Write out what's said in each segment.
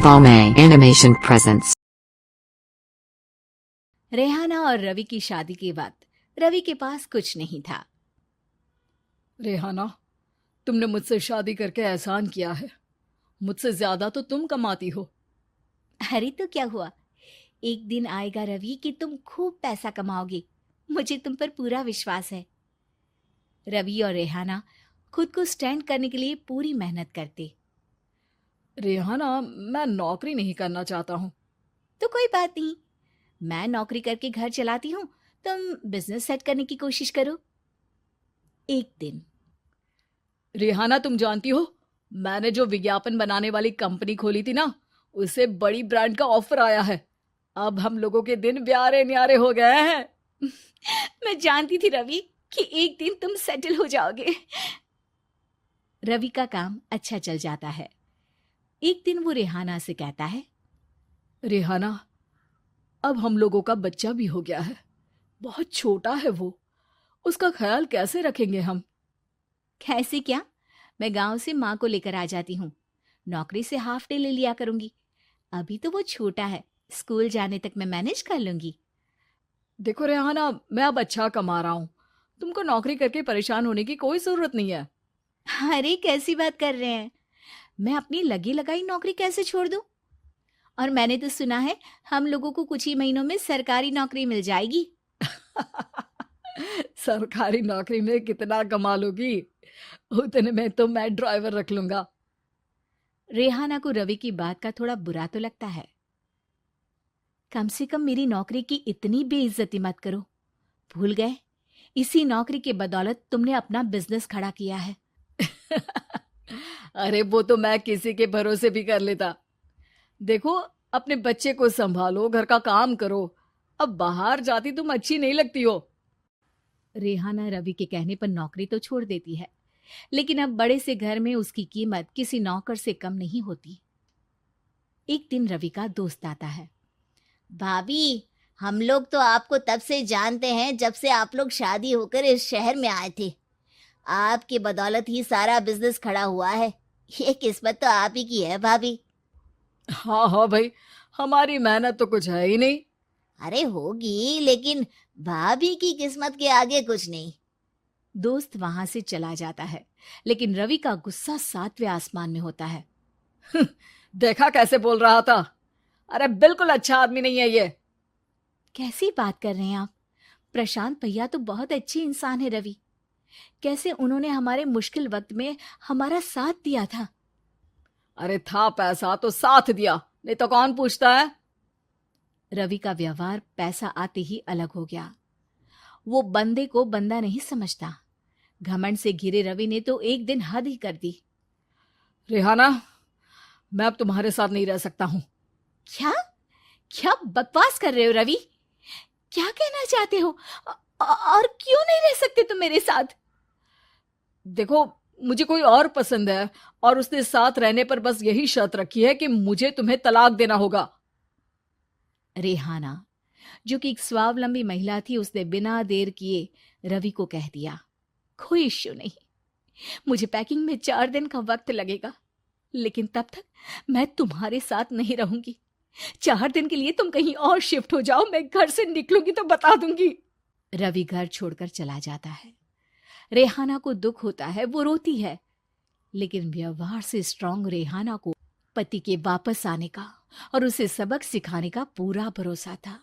Balmain Animation presents. Rehana और रवि की शादी के बाद रवि के पास कुछ नहीं था। रेहाना, तुमने मुझसे शादी करके एहसान किया है। मुझसे ज्यादा तो तुम कमाती हो। अरे तो क्या हुआ, एक दिन आएगा रवि कि तुम खूब पैसा कमाओगे। मुझे तुम पर पूरा विश्वास है। रवि और रेहाना खुद को स्टैंड करने के लिए पूरी मेहनत करते। रेहाना, मैं नौकरी नहीं करना चाहता हूँ। तो कोई बात नहीं, मैं नौकरी करके घर चलाती हूँ, तुम बिजनेस सेट करने की कोशिश करो। एक दिन रेहाना, तुम जानती हो, मैंने जो विज्ञापन बनाने वाली कंपनी खोली थी ना, उसे बड़ी ब्रांड का ऑफर आया है। अब हम लोगों के दिन ब्यारे न्यारे हो गए हैं। मैं जानती थी रवि कि एक दिन तुम सेटल हो जाओगे। रवि का काम अच्छा चल जाता है। एक दिन वो रेहाना से कहता है, रेहाना, अब हम लोगों का बच्चा भी हो गया है। बहुत छोटा है वो, उसका ख्याल कैसे रखेंगे हम? कैसे क्या, मैं गांव से माँ को लेकर आ जाती हूँ। नौकरी से हाफ डे ले लिया करूंगी। अभी तो वो छोटा है, स्कूल जाने तक मैं मैनेज कर लूंगी। देखो रेहाना, मैं अब अच्छा कमा रहा हूँ। तुमको नौकरी करके परेशान होने की कोई जरूरत नहीं है। अरे कैसी बात कर रहे हैं, मैं अपनी लगी लगाई नौकरी कैसे छोड़ दूं? और मैंने तो सुना है हम लोगों को कुछ ही महीनों में सरकारी नौकरी मिल जाएगी। सरकारी नौकरी में कितना कमा लोगी? उतने में तो मैं ड्राइवर रख लूंगा। रेहाना को रवि की बात का थोड़ा बुरा तो लगता है। कम से कम मेरी नौकरी की इतनी बेइज्जती मत करो। भूल गए, इसी नौकरी के बदौलत तुमने अपना बिजनेस खड़ा किया है। अरे वो तो मैं किसी के भरोसे भी कर लेता। देखो, अपने बच्चे को संभालो, घर का काम करो। अब बाहर जाती तुम अच्छी नहीं लगती हो। रेहाना रवि के कहने पर नौकरी तो छोड़ देती है, लेकिन अब बड़े से घर में उसकी कीमत किसी नौकर से कम नहीं होती। एक दिन रवि का दोस्त आता है। भाभी, हम लोग तो आपको तब से जानते हैं जब से आप लोग शादी होकर इस शहर में आए थे। आपकी बदौलत ही सारा बिजनेस खड़ा हुआ है। ये किस्मत तो आप ही की है भाभी। हाँ हाँ भाई, हमारी मेहनत तो कुछ है ही नहीं। अरे होगी, लेकिन भाभी की किस्मत के आगे कुछ नहीं। दोस्त वहां से चला जाता है, लेकिन रवि का गुस्सा सातवें आसमान में होता है। देखा कैसे बोल रहा था? अरे बिल्कुल अच्छा आदमी नहीं है ये। कैसी बात कर रहे हैं आप? प्रशांत भैया तो बहुत अच्छे इंसान है रवि। कैसे उन्होंने हमारे मुश्किल वक्त में हमारा साथ दिया था। अरे था पैसा तो साथ दिया, नहीं तो कौन पूछता है? रवि का व्यवहार पैसा आते ही अलग हो गया। वो बंदे को बंदा नहीं समझता। घमंड से घिरे रवि ने तो एक दिन हद ही कर दी। रेहाना, मैं अब तुम्हारे साथ नहीं रह सकता हूँ। क्या क्या बकवास कर रहे हो रवि? क्या कहना चाहते हो? और क्यों नहीं रह सकते तुम मेरे साथ? देखो, मुझे कोई और पसंद है, और उसने साथ रहने पर बस यही शर्त रखी है कि मुझे तुम्हें तलाक देना होगा। रेहाना, जो कि एक स्वावलंबी महिला थी, उसने बिना देर किए रवि को कह दिया, कोई इश्यू नहीं, मुझे पैकिंग में 4 दिन का वक्त लगेगा, लेकिन तब तक मैं तुम्हारे साथ नहीं रहूंगी। 4 दिन के लिए तुम कहीं और शिफ्ट हो जाओ, मैं घर से निकलूंगी तो बता दूंगी। रवि घर छोड़कर चला जाता है। रेहाना को दुख होता है, वो रोती है, लेकिन व्यवहार से स्ट्रांग रेहाना को पति के वापस आने का और उसे सबक सिखाने का पूरा भरोसा था।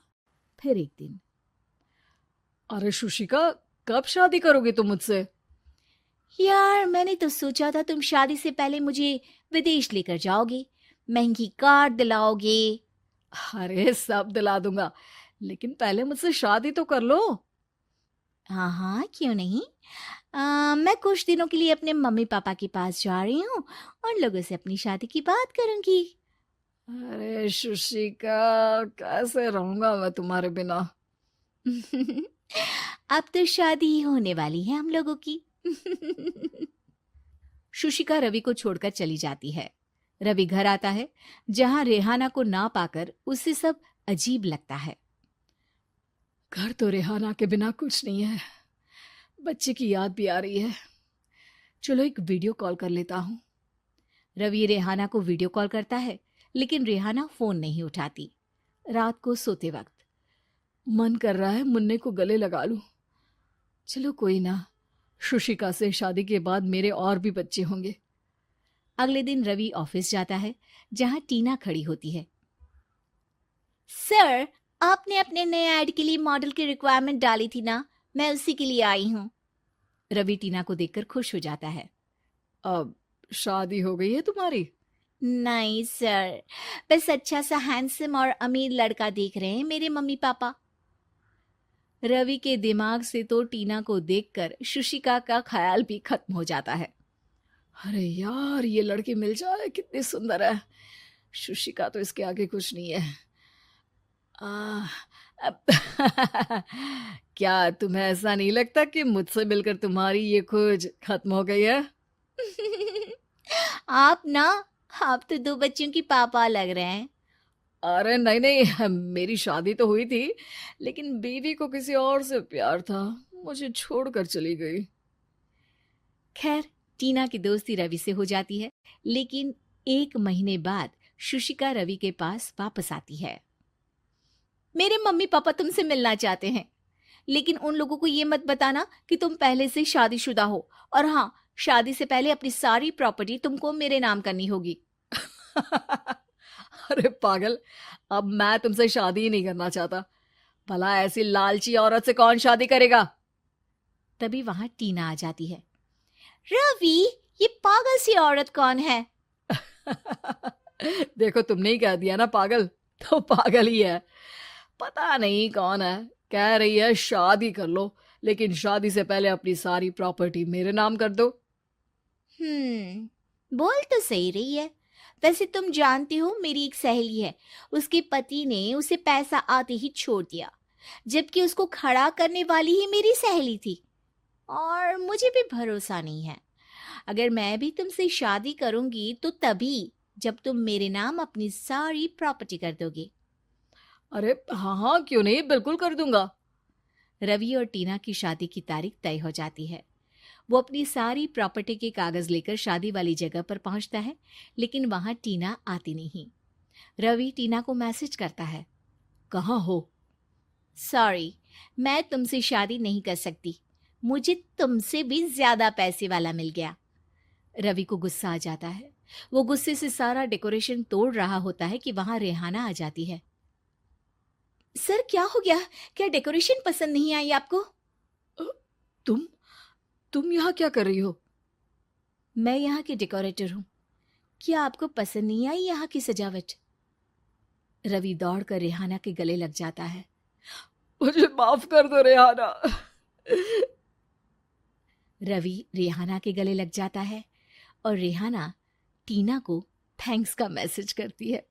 फिर एक दिन, अरे शुशिका, कब शादी करोगे तुम मुझसे? यार मैंने तो सोचा था तुम शादी से पहले मुझे विदेश लेकर जाओगे, महंगी कार दिलाओगे। अरे सब दिला दूंगा, लेकिन पहले मुझसे शादी तो कर लो। हाँ हाँ, क्यों नहीं। मैं कुछ दिनों के लिए अपने मम्मी पापा के पास जा रही हूँ और लोगों से अपनी शादी की बात करूंगी। अरे शुशिका, कैसे रहूंगा मैं तुम्हारे बिना? अब तो शादी ही होने वाली है हम लोगों की। शुशिका रवि को छोड़कर चली जाती है। रवि घर आता है, जहां रेहाना को ना पाकर उसे सब अजीब लगता है। घर तो रेहाना के बिना कुछ नहीं है। बच्चे की याद भी आ रही है। चलो एक वीडियो कॉल कर लेता हूँ। रवि रेहाना को वीडियो कॉल करता है, लेकिन रेहाना फोन नहीं उठाती। रात को सोते वक्त मन कर रहा है मुन्ने को गले लगा लूं। चलो कोई ना, शुशिका से शादी के बाद मेरे और भी बच्चे होंगे। अगले दिन रवि ऑफिस जाता है, जहां टीना खड़ी होती है। सर, आपने अपने नए ऐड के लिए मॉडल की रिक्वायरमेंट डाली थी ना, मैं उसी के लिए आई हूँ। रवि टीना को देखकर खुश हो जाता है। अब शादी हो गई है तुम्हारी? नहीं सर, बस अच्छा सा हैंडसम और अमीर लड़का देख रहे हैं मेरे मम्मी पापा। रवि के दिमाग से तो टीना को देखकर शुशिका का ख्याल भी खत्म हो जाता है। अरे यार, ये लड़की मिल जाए कितनी सुंदर है। शुशिका तो इसके आगे कुछ नहीं है। अब क्या तुम्हें ऐसा नहीं लगता कि मुझसे मिलकर तुम्हारी ये खोज खत्म हो गई है? आप तो 2 बच्चों की पापा लग रहे हैं। अरे नहीं नहीं, मेरी शादी तो हुई थी, लेकिन बीवी को किसी और से प्यार था, मुझे छोड़कर चली गई। खैर, टीना की दोस्ती रवि से हो जाती है, लेकिन 1 महीने बाद शुशिका रवि के पास वापस आती है। मेरे मम्मी पापा तुमसे मिलना चाहते हैं, लेकिन उन लोगों को ये मत बताना कि तुम पहले से शादीशुदा हो, और हाँ, शादी से पहले अपनी सारी प्रॉपर्टी तुमको मेरे नाम करनी होगी। अरे पागल, अब मैं तुमसे शादी ही नहीं करना चाहता। भला ऐसी लालची औरत से कौन शादी करेगा? तभी वहां टीना आ जाती है। रवि, ये पागल सी औरत कौन है? देखो, तुमने ही कह दिया ना पागल, तो पागल ही है। पता नहीं कौन है, कह रही है शादी कर लो, लेकिन शादी से पहले अपनी सारी प्रॉपर्टी मेरे नाम कर दो। बोल तो सही रही है। वैसे तुम जानती हो, मेरी एक सहेली है, उसके पति ने उसे पैसा आते ही छोड़ दिया, जबकि उसको खड़ा करने वाली ही मेरी सहेली थी। और मुझे भी भरोसा नहीं है। अगर मैं भी तुमसे शादी करूंगी तो तभी जब तुम मेरे नाम अपनी सारी प्रॉपर्टी कर दोगे। अरे हाँ हाँ, क्यों नहीं, बिल्कुल कर दूंगा। रवि और टीना की शादी की तारीख तय हो जाती है। वो अपनी सारी प्रॉपर्टी के कागज लेकर शादी वाली जगह पर पहुंचता है, लेकिन वहां टीना आती नहीं। रवि टीना को मैसेज करता है। कहाँ हो? सॉरी, मैं तुमसे शादी नहीं कर सकती, मुझे तुमसे भी ज्यादा पैसे वाला मिल गया। रवि को गुस्सा आ जाता है। वो गुस्से से सारा डेकोरेशन तोड़ रहा होता है कि वहां रेहाना आ जाती है। सर, क्या हो गया? क्या डेकोरेशन पसंद नहीं आई आपको? तुम यहाँ क्या कर रही हो? मैं यहाँ की डेकोरेटर हूँ। क्या आपको पसंद नहीं आई यहाँ की सजावट? रवि दौड़कर रेहाना के गले लग जाता है। मुझे माफ कर दो रेहाना। रवि रेहाना के गले लग जाता है और रेहाना टीना को थैंक्स का मैसेज करती है।